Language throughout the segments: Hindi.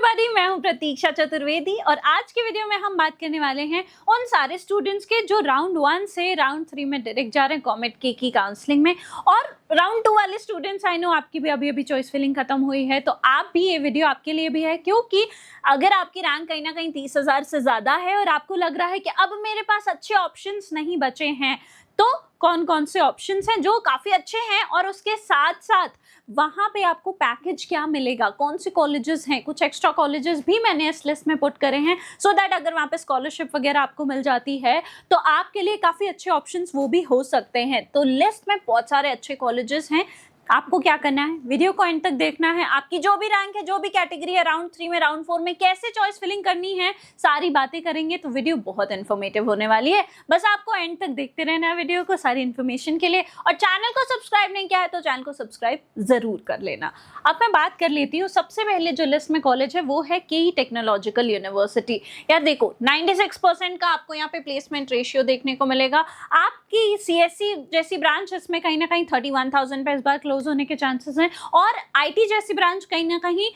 एवरीबॉडी, मैं हूं प्रतीक्षा चतुर्वेदी और आज के वीडियो में हम बात करने वाले हैं उन सारे स्टूडेंट्स के जो राउंड 1 से राउंड 3 में डायरेक्ट जा रहे हैं कॉमेट के की काउंसलिंग में। और राउंड 2 वाले स्टूडेंट्स, आई नो आपकी भी अभी चॉइस फिलिंग खत्म हुई है, तो आप भी ये वीडियो आपके लिए भी है, क्योंकि अगर आपकी रैंक कहीं ना कहीं 30,000 से ज्यादा है और आपको लग रहा है कि अब मेरे पास अच्छे ऑप्शंस नहीं बचे हैं, तो कौन कौन से ऑप्शंस हैं जो काफी अच्छे हैं और उसके साथ साथ वहां पे आपको पैकेज क्या मिलेगा, कौन से कॉलेजेस हैं, कुछ एक्स्ट्रा कॉलेजेस भी मैंने इस लिस्ट में पुट करे हैं सो दैट अगर वहां पे स्कॉलरशिप वगैरह आपको मिल जाती है तो आपके लिए काफी अच्छे ऑप्शंस वो भी हो सकते हैं। तो लिस्ट में बहुत सारे अच्छे कॉलेजेस हैं। आपको क्या करना है, वीडियो को एंड तक देखना है। आपकी जो भी रैंक है, जो भी कैटेगरी है, राउंड 3 में, राउंड 4 में कैसे चॉइस फिलिंग करनी है, सारी बातें करेंगे। तो वीडियो बहुत इन्फॉर्मेटिव होने वाली है, बस आपको एंड तक देखते रहना है वीडियो को सारी इन्फॉर्मेशन के लिए। और चैनल को सब्सक्राइब नहीं किया है तो चैनल को सब्सक्राइब जरूर कर लेना। अब मैं बात कर लेती हूँ, सबसे पहले जो लिस्ट में कॉलेज है वो है केई टेक्नोलॉजिकल यूनिवर्सिटी। यार देखो, 96% का आपको यहाँ पे प्लेसमेंट रेशियो देखने को मिलेगा। आपकी सीएससी जैसी ब्रांच, इसमें कहीं ना कहीं 31,000 पे इस बार क्लोज होने के चांसेस हैं, और आईटी जैसी ब्रांच कहीं ना कहीं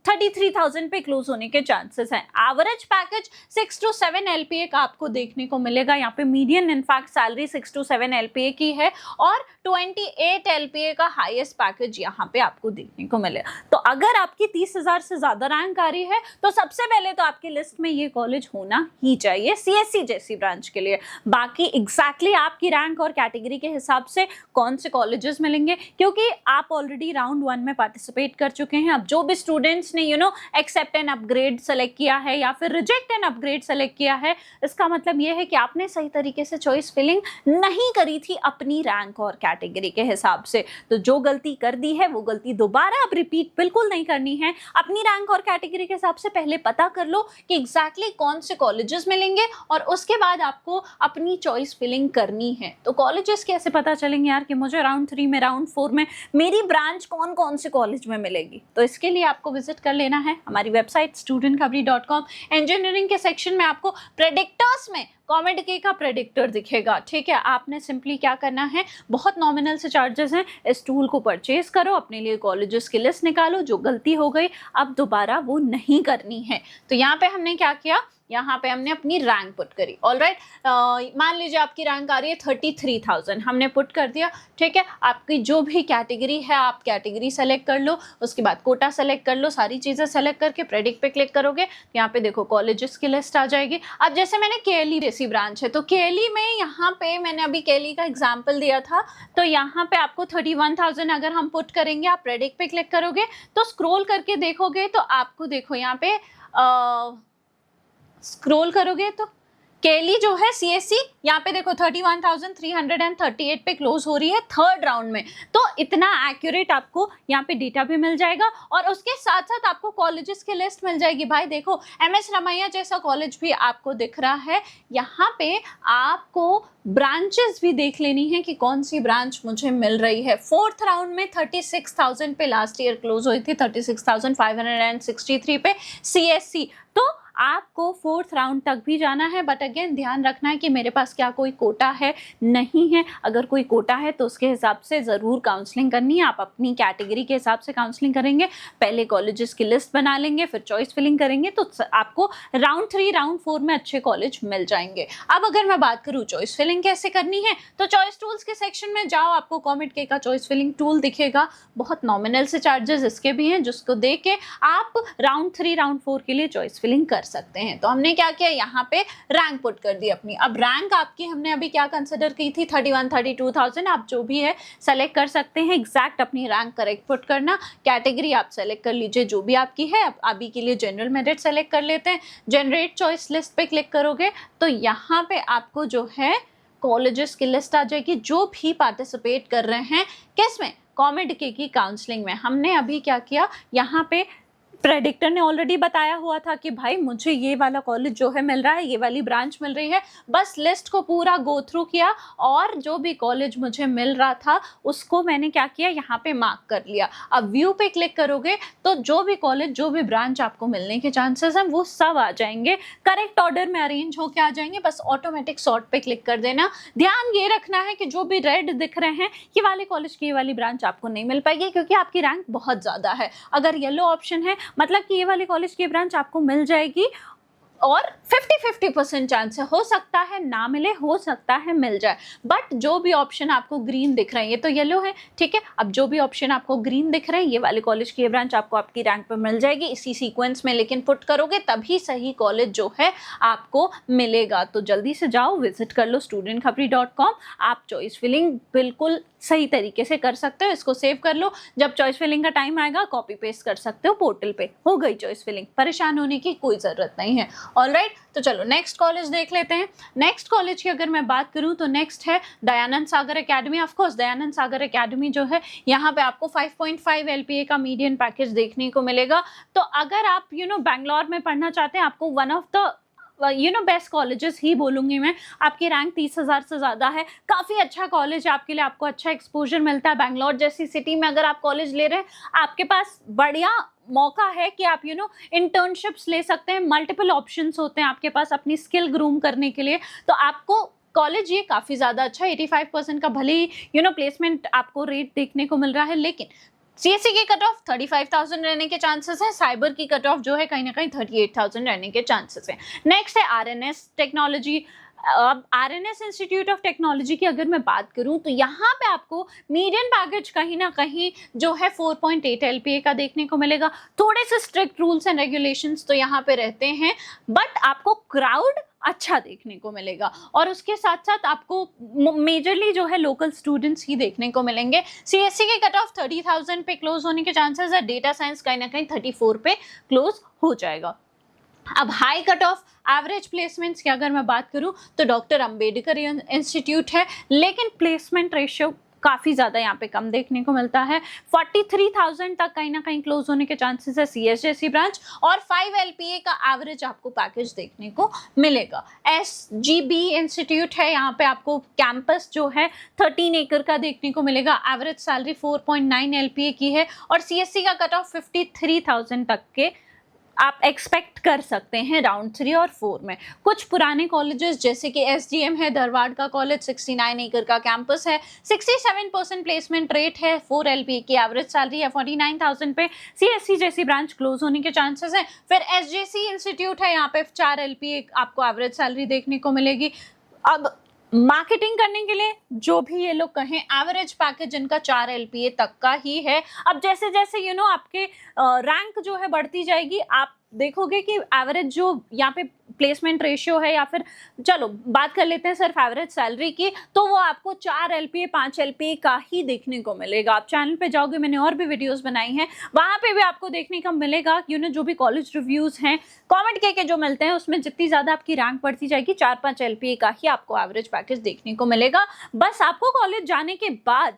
33,000 पे क्लोज होने के चांसेस हैं। एवरेज पैकेज 6 to 7 LPA का आपको देखने को मिलेगा। यहाँ पे median in fact salary 6 to 7 LPA की है और 28 LPA का हाईएस्ट पैकेज यहाँ पे आपको देखने को मिलेगा। तो अगर आपकी 30,000 से ज्यादा रैंक आ रही है तो सबसे पहले तो आपकी लिस्ट में ये कॉलेज होना ही चाहिए सीएससी जैसी ब्रांच के लिए। बाकी एग्जैक्टली आपकी रैंक और कैटेगरी के हिसाब से कौन से कॉलेजेस मिलेंगे, क्योंकि आप ऑलरेडी राउंड 1 में पार्टिसिपेट कर चुके हैं। अब जो भी स्टूडेंट्स ने एक्सेप्ट एंड अपग्रेड सेलेक्ट किया है या फिर रिजेक्ट एंड अपग्रेड सेलेक्ट किया है, इसका मतलब ये है कि आपने सही तरीके से चॉइस फिलिंग नहीं करी थी अपनी रैंक और कैटेगरी के हिसाब से। तो जो गलती कर दी है वो गलती दोबारा अब रिपीट बिल्कुल नहीं करनी है। अपनी रैंक और कैटेगरी के हिसाब से पहले पता कर लो कि एग्जैक्टली कौन से कॉलेजेस मिलेंगे और उसके बाद आपको अपनी चॉइस फिलिंग करनी है। तो कॉलेजेस कैसे पता चलेंगे यार कि मुझे राउंड 3 में, राउंड 4 में मेरी ब्रांच कौन कौन से कॉलेज में मिलेगी? तो इसके लिए आपको विजिट कर लेना है हमारी वेबसाइट studentkhabari.com। इंजीनियरिंग के सेक्शन में आपको प्रेडिक्टर्स में कॉमेट के का प्रेडिक्टर दिखेगा। ठीक है, आपने सिंपली क्या करना है, बहुत नॉमिनल से चार्जेस हैं, इस टूल को परचेज करो, अपने लिए कॉलेजेस की लिस्ट निकालो। जो गलती हो गई अब दोबारा वो नहीं करनी है। तो यहाँ पे हमने क्या किया, यहाँ पे हमने अपनी रैंक पुट करी। ऑलराइट, मान लीजिए आपकी रैंक आ रही है 33,000, हमने पुट कर दिया। ठीक है, आपकी जो भी कैटेगरी है आप कैटेगरी सेलेक्ट कर लो, उसके बाद कोटा सेलेक्ट कर लो, सारी चीज़ें सेलेक्ट करके प्रेडिक्ट पे क्लिक करोगे तो यहाँ पे देखो कॉलेजेस की लिस्ट आ जाएगी। अब जैसे मैंने केएलई जैसी ब्रांच है तो केएलई में यहाँ पे मैंने अभी केएलई का एग्जाम्पल दिया था, तो यहाँ पे आपको 31,000 अगर हम पुट करेंगे, आप प्रेडिक्ट पे क्लिक करोगे तो स्क्रोल करके देखोगे तो आपको देखो यहाँ पे स्क्रॉल करोगे तो केली जो है सीएससी यहाँ पे देखो 31,338 पे क्लोज हो रही है थर्ड राउंड में। तो इतना एक्यूरेट आपको यहाँ पे डेटा भी मिल जाएगा और उसके साथ साथ आपको कॉलेजेस की लिस्ट मिल जाएगी। भाई देखो, एमएस रमैया जैसा कॉलेज भी आपको दिख रहा है। यहाँ पे आपको ब्रांचेस भी देख लेनी है कि कौन सी ब्रांच मुझे मिल रही है। फोर्थ राउंड में 36,000 पे लास्ट ईयर क्लोज हुई थी, 36,563 पे सीएससी। तो आपको फोर्थ राउंड तक भी जाना है, बट अगेन ध्यान रखना है कि मेरे पास क्या कोई कोटा है, नहीं है। अगर कोई कोटा है तो उसके हिसाब से ज़रूर काउंसलिंग करनी है। आप अपनी कैटेगरी के हिसाब से काउंसलिंग करेंगे, पहले कॉलेजेस की लिस्ट बना लेंगे, फिर चॉइस फिलिंग करेंगे तो आपको राउंड 3, राउंड 4 में अच्छे कॉलेज मिल जाएंगे। अब अगर मैं बात करूँ चॉइस फिलिंग कैसे करनी है, तो चॉइस टूल्स के सेक्शन में जाओ, आपको कॉमेट के का चॉइस फिलिंग टूल दिखेगा। बहुत नॉमिनल से चार्जेस इसके भी हैं, जिसको देख के आप राउंड 3, राउंड 4 के लिए चॉइस फिलिंग कर सकते हैं। तो हमने क्या किया, यहाँ पे रैंक पुट कर दी अपनी। अब रैंक आपकी हमने अभी क्या कंसिडर की थी, 32,000। आप जो भी है सेलेक्ट कर सकते हैं, एग्जैक्ट अपनी रैंक करेक्ट पुट करना। कैटेगरी आप सेलेक्ट कर लीजिए जो भी आपकी है। अभी के लिए जनरल मेरिट सेलेक्ट कर लेते हैं। जनरेट चॉइस लिस्ट पे क्लिक करोगे तो यहाँ पे आपको जो है कॉलेजेस की लिस्ट आ जाएगी जो भी पार्टिसिपेट कर रहे हैं। किसमें, कॉमेट के की काउंसलिंग में। हमने अभी क्या किया, यहाँ पे प्रेडिक्टर ने ऑलरेडी बताया हुआ था कि भाई मुझे ये वाला कॉलेज जो है मिल रहा है, ये वाली ब्रांच मिल रही है। बस लिस्ट को पूरा गो थ्रू किया और जो भी कॉलेज मुझे मिल रहा था उसको मैंने क्या किया, यहाँ पे मार्क कर लिया। अब व्यू पे क्लिक करोगे तो जो भी कॉलेज, जो भी ब्रांच आपको मिलने के चांसेस हैं वो सब आ जाएंगे, करेक्ट ऑर्डर में अरेंज होके आ जाएंगे। बस ऑटोमेटिक सॉर्ट पे क्लिक कर देना। ध्यान ये रखना है कि जो भी रेड दिख रहे हैं ये वाले कॉलेज की ये वाली ब्रांच आपको नहीं मिल पाएगी, क्योंकि आपकी रैंक बहुत ज़्यादा है। अगर येलो ऑप्शन है मतलब कि ये वाले कॉलेज की ब्रांच आपको मिल जाएगी और 50-50% चांस है, हो सकता है ना मिले, हो सकता है मिल जाए। बट जो भी ऑप्शन आपको ग्रीन दिख रहे हैं, ये तो येलो है, ठीक है, अब जो भी ऑप्शन आपको ग्रीन दिख रहे हैं, ये वाले कॉलेज की ब्रांच आपको आपकी रैंक पे मिल जाएगी इसी सीक्वेंस में, लेकिन पुट करोगे तभी सही कॉलेज जो है आपको मिलेगा। तो जल्दी से जाओ, विजिट कर लो studentkhapri.com। आप चॉइस फिलिंग बिल्कुल सही तरीके से कर सकते हो, इसको सेव कर लो, जब चॉइस फिलिंग का टाइम आएगा कॉपी पेस्ट कर सकते हो पोर्टल पे, हो गई चॉइस फिलिंग, परेशान होने की कोई ज़रूरत नहीं है। ऑलराइट, तो चलो नेक्स्ट कॉलेज देख लेते हैं। नेक्स्ट कॉलेज की अगर मैं बात करूं तो नेक्स्ट है Dayanand Sagar academy. Of course Dayanand Sagar academy जो है, यहाँ पे आपको 5.5 LPA का मीडियन पैकेज देखने को मिलेगा। तो अगर आप बैंगलोर में पढ़ना चाहते हैं, आपको one of the best colleges ही बोलूँगी मैं, आपकी रैंक 30,000 से ज़्यादा है, काफ़ी अच्छा कॉलेज है आपके लिए, आपको अच्छा एक्सपोजर मिलता है। बैंगलोर जैसी सिटी में अगर आप कॉलेज ले रहे हैं, आपके पास बढ़िया मौका है कि आप इंटर्नशिप्स ले सकते हैं, मल्टीपल ऑप्शंस होते हैं आपके पास अपनी स्किल ग्रूम करने के लिए। तो आपको कॉलेज ये काफ़ी ज़्यादा अच्छा, 85% का भले ही प्लेसमेंट आपको रेट देखने को मिल रहा है, लेकिन CSE की कट ऑफ 35,000 रहने के चांसेस हैं, साइबर की कट ऑफ जो है कहीं ना कहीं 38,000 रहने के चांसेस हैं। नेक्स्ट है RNS टेक्नोलॉजी। अब RNS इंस्टीट्यूट ऑफ टेक्नोलॉजी की अगर मैं बात करूं तो यहाँ पे आपको मीडियन पैकेज कहीं ना कहीं जो है 4.8 LPA का देखने को मिलेगा। थोड़े से स्ट्रिक्ट रूल्स एंड रेगुलेशंस तो यहाँ पे रहते हैं, बट आपको क्राउड अच्छा देखने को मिलेगा और उसके साथ साथ आपको मेजरली जो है लोकल स्टूडेंट्स ही देखने को मिलेंगे। CSE की कट ऑफ 30,000 पे क्लोज होने के चांसेस है, डेटा साइंस कहीं ना कहीं 34 पे क्लोज हो जाएगा। अब high cut off average placements की अगर मैं बात करूं तो डॉक्टर अंबेडकर इंस्टीट्यूट है, लेकिन प्लेसमेंट रेशियो काफ़ी ज़्यादा यहाँ पे कम देखने को मिलता है। 43,000 तक कहीं ना कहीं क्लोज होने के चांसेस है CSJC ब्रांच, और 5 LPA का एवरेज आपको पैकेज देखने को मिलेगा। SGB इंस्टीट्यूट है, यहाँ पे आपको कैंपस जो है 13 एकड़ का देखने को मिलेगा, एवरेज सैलरी 4.9 LPA की है और CSE का कट ऑफ 53,000 तक के आप एक्सपेक्ट कर सकते हैं राउंड 3 और 4 में। कुछ पुराने कॉलेजेस जैसे कि SGM है, धारवाड़ का कॉलेज, 69 एकड़ का कैंपस है, 67% प्लेसमेंट रेट है, 4 LPA की एवरेज सैलरी है, 49,000 पे CSE जैसी ब्रांच क्लोज होने के चांसेस हैं। फिर SJC इंस्टीट्यूट है, यहाँ पे 4 LPA आपको एवरेज सैलरी देखने को मिलेगी। अब मार्केटिंग करने के लिए जो भी ये लोग कहें, एवरेज पैकेज इनका 4 LPA तक का ही है। अब जैसे जैसे आपके रैंक जो है बढ़ती जाएगी, आप देखोगे कि एवरेज जो यहाँ पे प्लेसमेंट रेशियो है, या फिर चलो बात कर लेते हैं सिर्फ एवरेज सैलरी की, तो वो आपको 4 LPA 5 LPA का ही देखने को मिलेगा। आप चैनल पे जाओगे, मैंने और भी वीडियोस बनाई हैं, वहाँ पे भी आपको देखने को मिलेगा जो भी कॉलेज रिव्यूज़ हैं कमेंट के जो मिलते हैं, उसमें जितनी ज़्यादा आपकी रैंक बढ़ती जाएगी 4-5 LPA का ही आपको एवरेज पैकेज देखने को मिलेगा। बस आपको कॉलेज जाने के बाद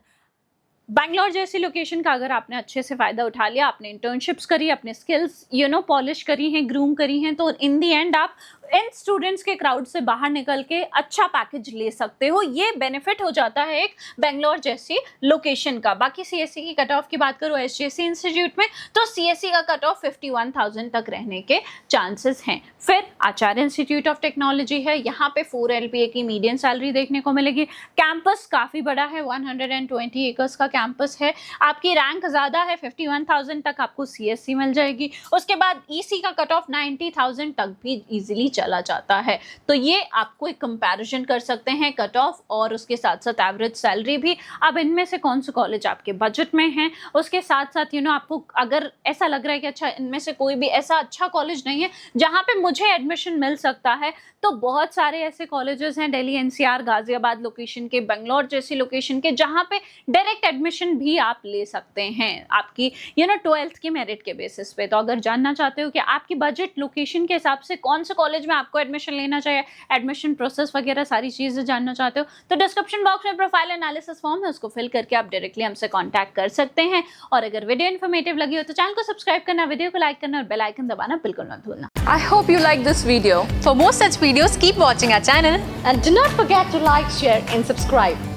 बैंगलोर जैसी लोकेशन का अगर आपने अच्छे से फ़ायदा उठा लिया, आपने इंटर्नशिप्स करी, अपने स्किल्स पॉलिश करी हैं, ग्रूम करी हैं, तो इन दी एंड आप इन स्टूडेंट्स के क्राउड से बाहर निकल के अच्छा पैकेज ले सकते हो। ये बेनिफिट हो जाता है एक बैंगलोर जैसी लोकेशन का। बाकी CSE की कट ऑफ की बात करूँ SJC इंस्टीट्यूट में, तो CSE का कट ऑफ 51,000 तक रहने के चांसेस हैं। फिर आचार्य इंस्टीट्यूट ऑफ टेक्नोलॉजी है, यहाँ पे 4 LPA की मीडियन सैलरी देखने को मिलेगी। कैंपस काफ़ी बड़ा है, 120 एकर्स का कैंपस है, आपकी रैंक ज़्यादा है, 51,000 तक आपको CSE मिल जाएगी। उसके बाद EC का कट ऑफ 90,000 तक भी ईजिली चला जाता है। तो ये आपको एक कंपैरिजन कर सकते हैं कट ऑफ और उसके साथ साथ एवरेज सैलरी भी। अब इनमें से कौन सा कॉलेज आपके बजट में है, उसके साथ साथ आपको अगर ऐसा लग रहा है कि अच्छा इनमें से कोई भी ऐसा अच्छा कॉलेज नहीं है जहाँ पे मुझे एडमिशन मिल सकता है, तो बहुत सारे ऐसे कॉलेजेस हैं दिल्ली NCR गाजियाबाद लोकेशन के, बेंगलोर जैसी लोकेशन के, जहाँ पे डायरेक्ट एडमिशन भी आप ले सकते हैं आपकी 12th की मेरिट के बेसिस पे। तो अगर जानना चाहते हो कि आपकी बजट लोकेशन के हिसाब से कौन से कॉलेज में आपको एडमिशन लेना चाहिए, एडमिशन प्रोसेस वगैरह सारी चीज़ें जानना चाहते हो, तो डिस्क्रिप्शन बॉक्स में प्रोफाइल एनालिसिस फॉर्म है, उसको फिल करके आप डायरेक्टली हमसे कांटेक्ट कर सकते हैं। और अगर वीडियो इन्फॉर्मेटिव लगी हो तो चैनल को सब्सक्राइब करना, वीडियो को लाइक करना और बेल आइकन दबाना बिल्कुल मत भूलना। I hope you like this video. For more such videos, keep watching our channel and do not forget to like, share and subscribe.